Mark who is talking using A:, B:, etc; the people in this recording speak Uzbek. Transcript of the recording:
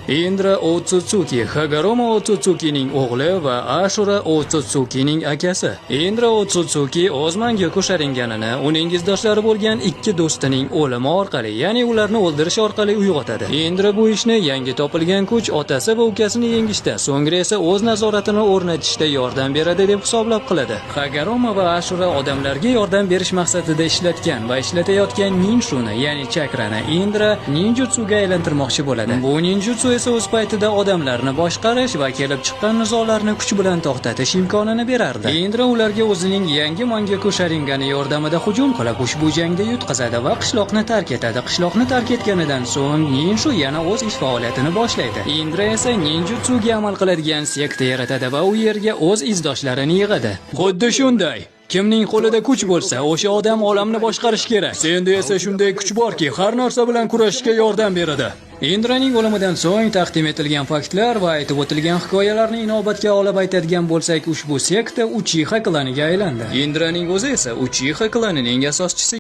A: Indra Otsutsuki Hagoromo Otsutsukining o'g'li va Ashura Otsutsukining akasi. Indra Otsutsuki o'z Mangyoku Sharinganini uning izdoshlari bo'lgan ikki do'stining o'limi orqali, ya'ni ularni o'ldirish orqali uyg'otadi. Indra bu ishni yangi topilgan kuch otasi va ukasini yengishda, so'ngra esa o'z nazoratini o'rnatishda yordam beradi deb hisoblab qiladi. Hagoromo va Ashura odamlarga yordam berish maqsadida ishlatgan va ishlatayotgan ninshuni, ya'ni chakrani Indra ninjutsuga aylantirmoqchi bo'ladi. Bu ninjutsu esa o'z paytida odamlarni boshqarish va kelib chiqqan nizolarni kuch bilan to'xtatish imkonini berardi. Indra ularga o'zining yangi Mangyoku Sharingani yordamida hujum qilib, ushbu jangda yutqazadi va qishloqni tark etadi. Qishloqni tark etganidan so'ng Ninshu yana o'z ish faoliyatini boshlaydi. Indra esa ninjutsuga amal qiladigan sekta yaratadi va u yerga o'z izdoshlarini yig'adi. Xuddi shunday. Kimning qo'lida kuch bo'lsa, o'sha odam olamni boshqarish kerak. Senda esa shunday kuch borki, har narsa bilan kurashishga yordam beradi. Indraning o'limidan so'ng taqdim etilgan faktlar va aytib o'tilgan hikoyalarni inobatga olib aytadigan bo'lsak, ushbu sekta Uchiha klaniga aylandi. Indraning o'zi esa Uchiha klanining asoschisi